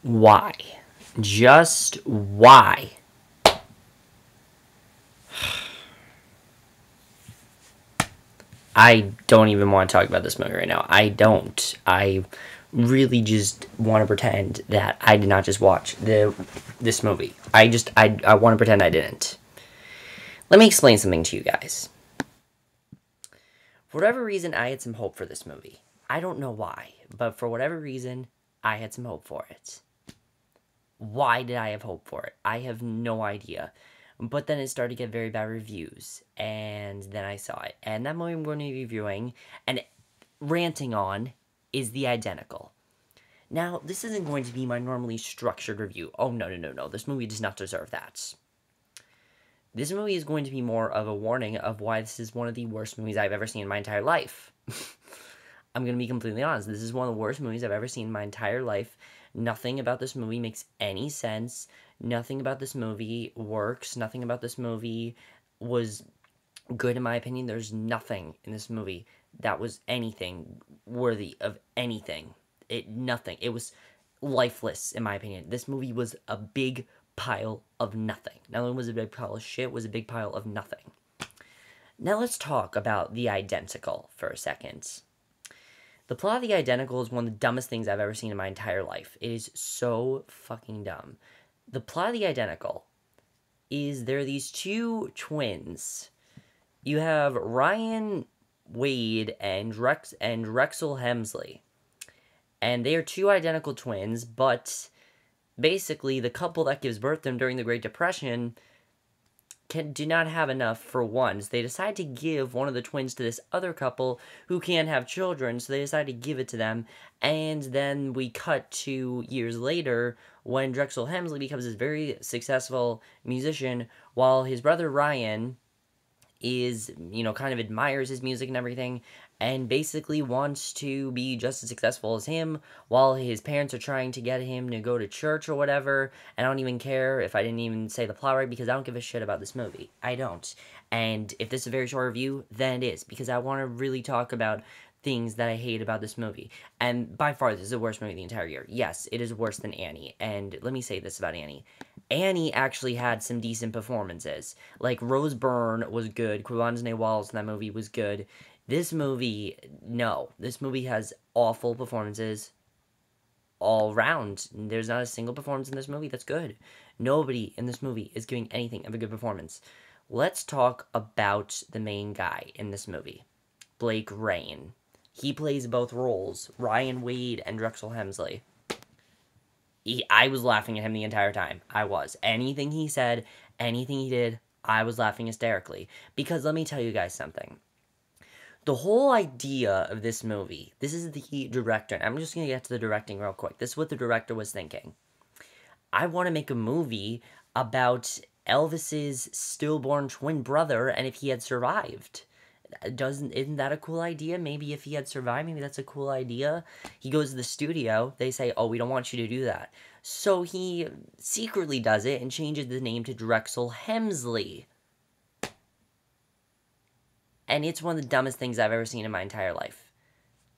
Why? Just why? I don't even want to talk about this movie right now. I don't. I really just want to pretend that I did not just watch this movie. I want to pretend I didn't. Let me explain something to you guys. For whatever reason, I had some hope for this movie. I don't know why, but for whatever reason, I had some hope for it. Why did I have hope for it? I have no idea. But then it started to get very bad reviews, and then I saw it. And that movie I'm going to be reviewing and ranting on is The Identical. Now, this isn't going to be my normally structured review. Oh, no. This movie does not deserve that. This movie is going to be more of a warning of why this is one of the worst movies I've ever seen in my entire life. I'm going to be completely honest. This is one of the worst movies I've ever seen in my entire life. Nothing about this movie makes any sense. Nothing about this movie works. Nothing about this movie was good in my opinion. There's nothing in this movie that was anything worthy of anything. Nothing. It was lifeless in my opinion. This movie was a big pile of nothing. Not only was it a big pile of shit, it was a big pile of nothing. Now let's talk about The Identical for a second. The plot of The Identical is one of the dumbest things I've ever seen in my entire life. It is so fucking dumb. The plot of The Identical is there are these two twins. You have Ryan Wade and Rexel Hemsley. And they are two identical twins, but basically the couple that gives birth to them during the Great Depression do not have enough for one. So they decide to give one of the twins to this other couple who can't have children, so they decide to give it to them. And then we cut 2 years later when Drexel Hemsley becomes this very successful musician, while his brother Ryan is, kind of admires his music and everything, and basically wants to be just as successful as him, while his parents are trying to get him to go to church or whatever. And I don't even care if I didn't even say the plot right, because I don't give a shit about this movie. I don't. And if this is a very short review, then it is, because I want to really talk about things that I hate about this movie. And by far, this is the worst movie of the entire year. Yes, it is worse than Annie. And let me say this about Annie. Annie actually had some decent performances. Like, Rose Byrne was good. Quivanzne Walls in that movie was good. This movie, no. This movie has awful performances all round. There's not a single performance in this movie that's good. Nobody in this movie is giving anything of a good performance. Let's talk about the main guy in this movie, Blake Rain. He plays both roles, Ryan Wade and Drexel Hemsley. I was laughing at him the entire time. I was. Anything he said, anything he did, I was laughing hysterically. Because let me tell you guys something. The whole idea of this movie, this is the director. I'm just going to get to the directing real quick. This is what the director was thinking. I want to make a movie about Elvis's stillborn twin brother and if he had survived. Isn't that a cool idea? Maybe if he had survived, maybe that's a cool idea. He goes to the studio, they say, oh, we don't want you to do that. So he secretly does it and changes the name to Drexel Hemsley. And it's one of the dumbest things I've ever seen in my entire life.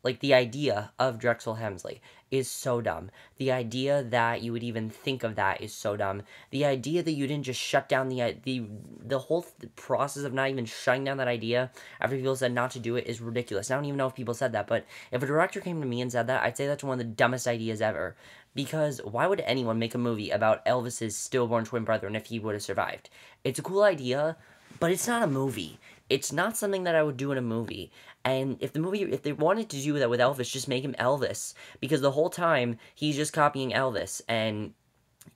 Like, the idea of Drexel Hemsley is so dumb. The idea that you would even think of that is so dumb. The idea that you didn't just shut down the whole process of not even shutting down that idea after people said not to do it is ridiculous. I don't even know if people said that, but if a director came to me and said that, I'd say that's one of the dumbest ideas ever. Because why would anyone make a movie about Elvis's stillborn twin brother and if he would have survived? It's a cool idea, but it's not a movie. It's not something that I would do in a movie. And if they wanted to do that with Elvis, just make him Elvis. Because the whole time, he's just copying Elvis. And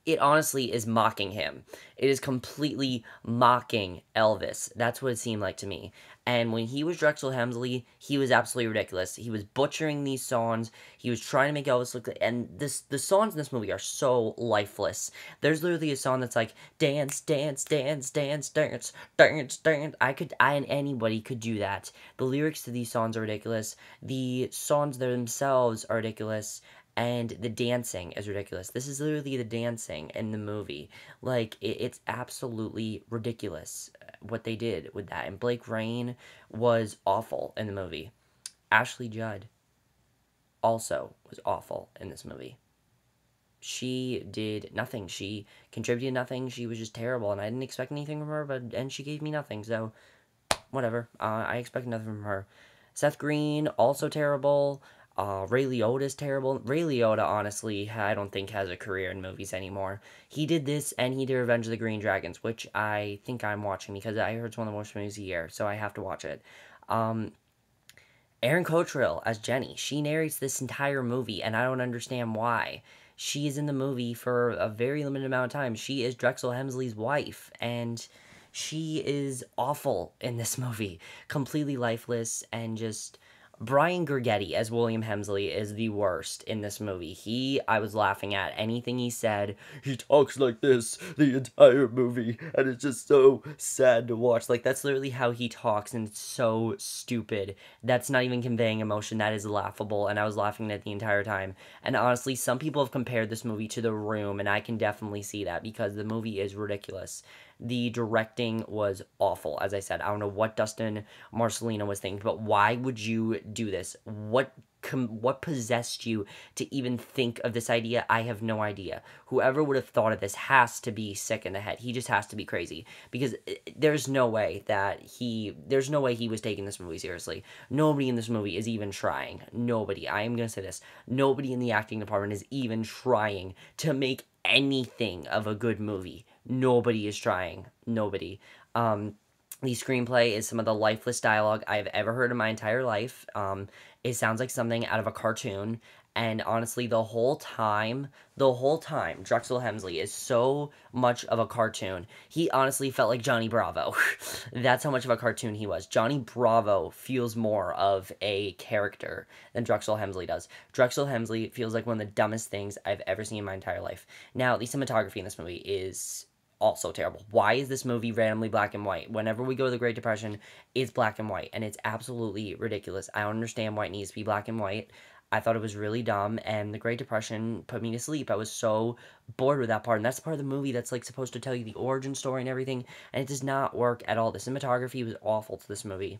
it honestly is mocking him. It is completely mocking Elvis. That's what it seemed like to me. And when he was Drexel Hemsley, he was absolutely ridiculous. He was butchering these songs. He was trying to make Elvis look... And the songs in this movie are so lifeless. There's literally a song that's like, dance, dance, dance, dance, dance, dance, dance. Anybody could do that. The lyrics to these songs are ridiculous. The songs themselves are ridiculous. And the dancing is ridiculous. This is literally the dancing in the movie. Like, it's absolutely ridiculous what they did with that. And Blake Rain was awful in the movie. Ashley Judd also was awful in this movie. She did nothing. She contributed nothing. She was just terrible, and I didn't expect anything from her. And she gave me nothing. So whatever. I expect nothing from her. Seth Green, also terrible. Ray Liotta's terrible. Ray Liotta, honestly, I don't think has a career in movies anymore. He did this, and he did Revenge of the Green Dragons, which I think I'm watching because I heard it's one of the worst movies of the year, so I have to watch it. Um, Erin Cottrell as Jenny. She narrates this entire movie, and I don't understand why. She is in the movie for a very limited amount of time. She is Drexel Hemsley's wife, and she is awful in this movie. Completely lifeless and just. Brian Gergetti as William Hemsley is the worst in this movie. I was laughing at anything he said. He talks like this the entire movie, and it's just so sad to watch. Like, that's literally how he talks, and it's so stupid. That's not even conveying emotion. That is laughable, and I was laughing at the entire time. And honestly, some people have compared this movie to The Room, and I can definitely see that because the movie is ridiculous. The directing was awful, as I said. I don't know what Dustin Marcelino was thinking, but why would you do this? What possessed you to even think of this idea? I have no idea. Whoever would have thought of this has to be sick in the head. He just has to be crazy because there's no way he was taking this movie seriously. Nobody in this movie is even trying. Nobody. I am going to say this. Nobody in the acting department is even trying to make anything of a good movie. Nobody is trying. Nobody. The screenplay is some of the lifeless dialogue I've ever heard in my entire life. It sounds like something out of a cartoon. And honestly, the whole time, Drexel Hemsley is so much of a cartoon. He honestly felt like Johnny Bravo. That's how much of a cartoon he was. Johnny Bravo feels more of a character than Drexel Hemsley does. Drexel Hemsley feels like one of the dumbest things I've ever seen in my entire life. Now, the cinematography in this movie is also terrible. Why is this movie randomly black and white? Whenever we go to the Great Depression, it's black and white, and it's absolutely ridiculous. I don't understand why it needs to be black and white. I thought it was really dumb, and the Great Depression put me to sleep. I was so bored with that part, and that's the part of the movie that's like supposed to tell you the origin story and everything, and it does not work at all. The cinematography was awful to this movie.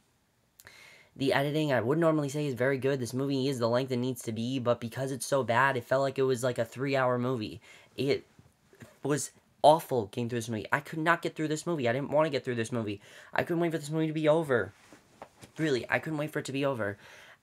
The editing, I would normally say, is very good. This movie is the length it needs to be, but because it's so bad, it felt like it was like a 3-hour movie. It was awful getting through this movie. I could not get through this movie. I didn't want to get through this movie. I couldn't wait for this movie to be over. Really, I couldn't wait for it to be over.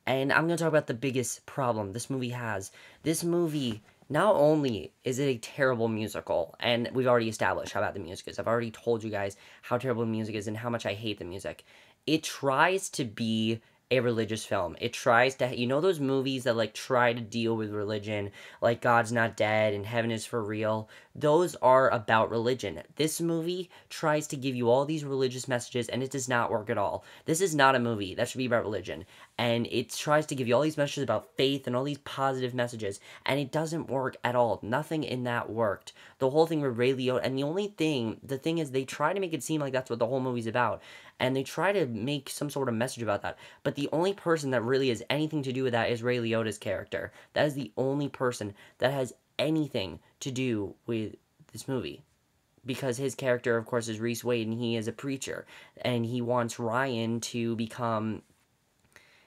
And I'm going to talk about the biggest problem this movie has. This movie, not only is it a terrible musical, and we've already established how bad the music is. I've already told you guys how terrible the music is and how much I hate the music. It tries to be a religious film. It tries to, those movies that like try to deal with religion, like God's Not Dead and Heaven is for Real. Those are about religion. This movie tries to give you all these religious messages, and it does not work at all. This is not a movie that should be about religion, and it tries to give you all these messages about faith and all these positive messages, and it doesn't work at all. Nothing in that worked. The whole thing with Ray Liotta, and the thing is, they try to make it seem like that's what the whole movie's about, and they try to make some sort of message about that, but the only person that really has anything to do with that is Ray Liotta's character. That is the only person that has anything to do with this movie. Because his character, of course, is Reese Wade, and he is a preacher. And he wants Ryan to become,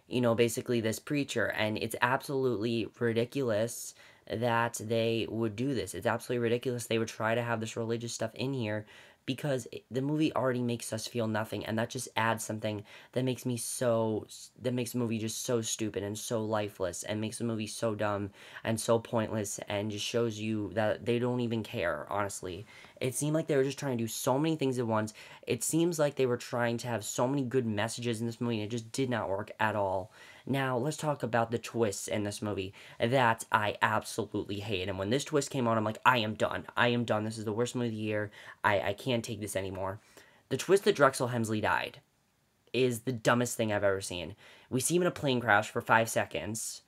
basically this preacher. And it's absolutely ridiculous that they would do this. It's absolutely ridiculous they would try to have this religious stuff in here because the movie already makes us feel nothing, and that just adds something that makes the movie just so stupid and so lifeless and makes the movie so dumb and so pointless and just shows you that they don't even care. Honestly, it seemed like they were just trying to do so many things at once. It seems like they were trying to have so many good messages in this movie, and it just did not work at all. Now, let's talk about the twists in this movie that I absolutely hate. And when this twist came on, I'm like, I am done. I am done. This is the worst movie of the year. I can't take this anymore. The twist that Drexel Hemsley died is the dumbest thing I've ever seen. We see him in a plane crash for 5 seconds,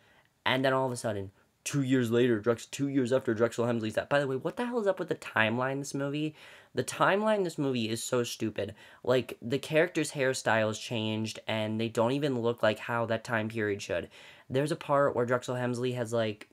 and then all of a sudden, 2 years later, 2 years after Drexel Hemsley's death. By the way, what the hell is up with the timeline in this movie? The timeline in this movie is so stupid. Like, the character's hairstyle has changed, and they don't even look like how that time period should. There's a part where Drexel Hemsley has, like,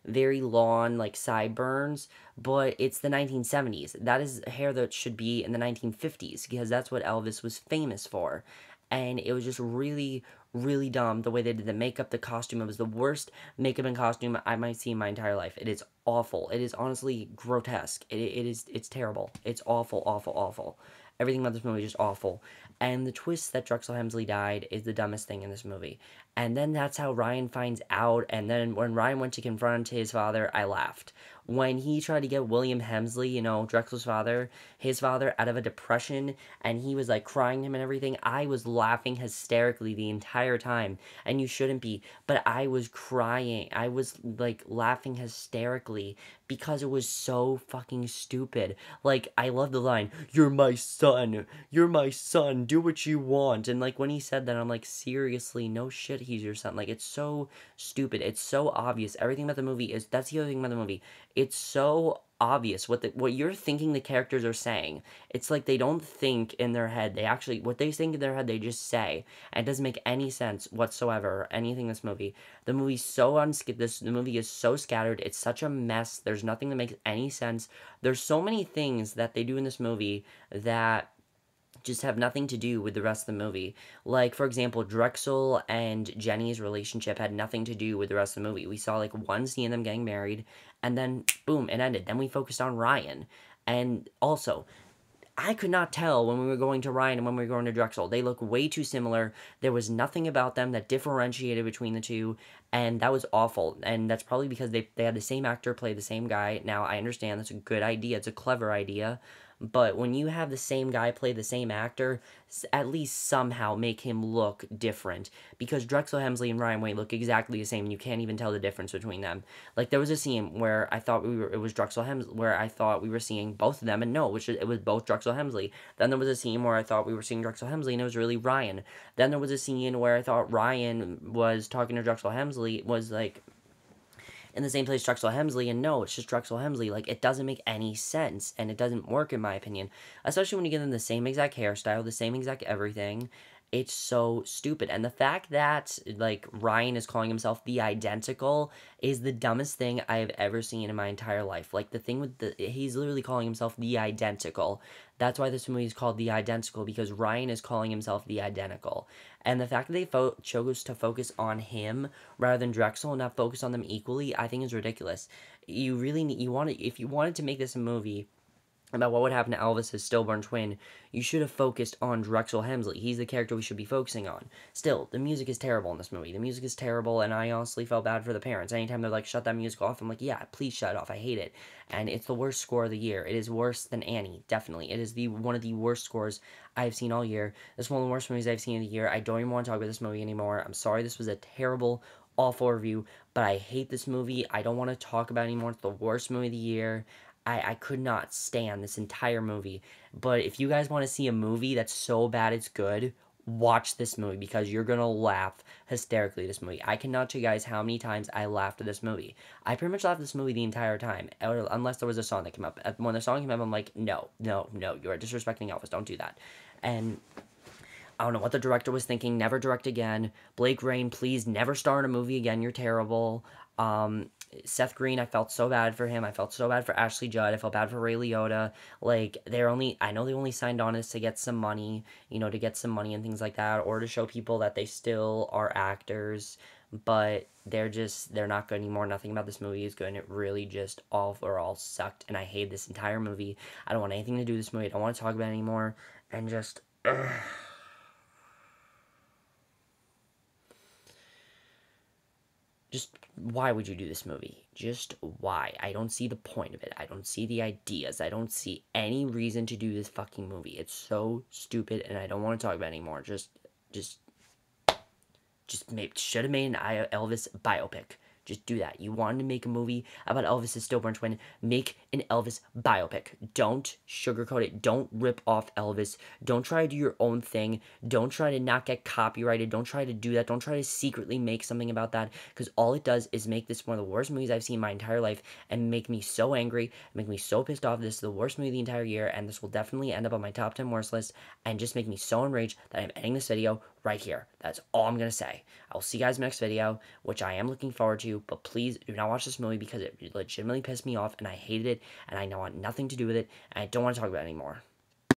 very long, like, sideburns, but it's the 1970s. That is hair that should be in the 1950s, because that's what Elvis was famous for. and it was just really, really dumb the way they did the makeup, the costume. It was the worst makeup and costume I might see in my entire life. It is awful. It is honestly grotesque. It's terrible. It's awful, awful, awful. Everything about this movie is just awful. And the twist that Drexel Hemsley died is the dumbest thing in this movie. And then that's how Ryan finds out. And then when Ryan went to confront his father, I laughed. When he tried to get William Hemsley, Drexel's father, his father, out of a depression, and he was like crying to him and everything, I was laughing hysterically the entire time. And you shouldn't be, but I was crying. I was like laughing hysterically because it was so fucking stupid. Like, I love the line, "You're my son. You're my son. Do what you want." And like when he said that, I'm like, seriously, no shit, he's your son. Like, it's so stupid. It's so obvious. Everything about the movie is, that's the other thing about the movie. It's so obvious what you're thinking the characters are saying. It's like they don't think in their head. They actually, what they think in their head, they just say. And it doesn't make any sense whatsoever, anything in this movie. The movie's so the movie is so scattered. It's such a mess. There's nothing that makes any sense. There's so many things that they do in this movie that just have nothing to do with the rest of the movie. Like, for example, Drexel and Jenny's relationship had nothing to do with the rest of the movie. We saw like one scene of them getting married, and then boom, it ended. Then we focused on Ryan. And also, I could not tell when we were going to Ryan and when we were going to Drexel. They look way too similar. There was nothing about them that differentiated between the two, and that was awful. And that's probably because they had the same actor play the same guy. Now, I understand that's a good idea. It's a clever idea. But when you have the same guy play the same actor, at least somehow make him look different. Because Drexel Hemsley and Ryan Wade look exactly the same, and you can't even tell the difference between them. Like, there was a scene where I thought it was Drexel Hemsley, where I thought we were seeing both of them, and no, it was both Drexel Hemsley. Then there was a scene where I thought we were seeing Drexel Hemsley, and it was really Ryan. Then there was a scene where I thought Ryan was talking to Drexel Hemsley, was like in the same place Drexel Hemsley, and no, it's just Drexel Hemsley. Like, it doesn't make any sense, and it doesn't work in my opinion. Especially when you give them the same exact hairstyle, the same exact everything. It's so stupid. And the fact that, like, Ryan is calling himself the identical is the dumbest thing I have ever seen in my entire life. Like, the thing with he's literally calling himself the identical. That's why this movie is called The Identical, because Ryan is calling himself the identical. And the fact that they chose to focus on him rather than Drexel and not focus on them equally, I think is ridiculous. You really need, if you wanted to make this a movie about what would happen to Elvis's stillborn twin, you should have focused on Drexel Hemsley. He's the character we should be focusing on. Still, the music is terrible in this movie. The music is terrible, and I honestly felt bad for the parents. Anytime they're like, shut that music off, I'm like, yeah, please shut it off. I hate it. And it's the worst score of the year. It is worse than Annie, definitely. It is one of the worst scores I've seen all year. This is one of the worst movies I've seen in the year. I don't even want to talk about this movie anymore. I'm sorry this was a terrible, awful review, but I hate this movie. I don't want to talk about it anymore. It's the worst movie of the year. I could not stand this entire movie. But if you guys want to see a movie that's so bad it's good, watch this movie because you're going to laugh hysterically at this movie. I cannot tell you guys how many times I laughed at this movie. I pretty much laughed at this movie the entire time, unless there was a song that came up. When the song came up, I'm like, no, no, no, you're disrespecting Elvis. Don't do that. And I don't know what the director was thinking. Never direct again. Blake Rain, please never star in a movie again. You're terrible. Seth Green, I felt so bad for him. I felt so bad for Ashley Judd. I felt bad for Ray Liotta. Like, I know they only signed on this to get some money, to get some money and things like that, or to show people that they still are actors, but they're not good anymore. Nothing about this movie is good, and it really just overall sucked, and I hate this entire movie. I don't want anything to do with this movie. I don't want to talk about it anymore, and just, ugh. Just why would you do this movie? Just why? I don't see the point of it. I don't see the ideas. I don't see any reason to do this fucking movie. It's so stupid, and I don't want to talk about it anymore. Just should have made an Elvis biopic. Just do that. You wanted to make a movie about Elvis's stillborn twin. Make an Elvis biopic. Don't sugarcoat it. Don't rip off Elvis. Don't try to do your own thing. Don't try to not get copyrighted. Don't try to do that. Don't try to secretly make something about that, because all it does is make this one of the worst movies I've seen in my entire life and make me so angry, make me so pissed off. This is the worst movie of the entire year, and this will definitely end up on my top 10 worst list and just make me so enraged that I'm ending this video right here. That's all I'm going to say. I will see you guys in the next video, which I am looking forward to, but please do not watch this movie because it legitimately pissed me off and I hated it and I want nothing to do with it and I don't want to talk about it anymore.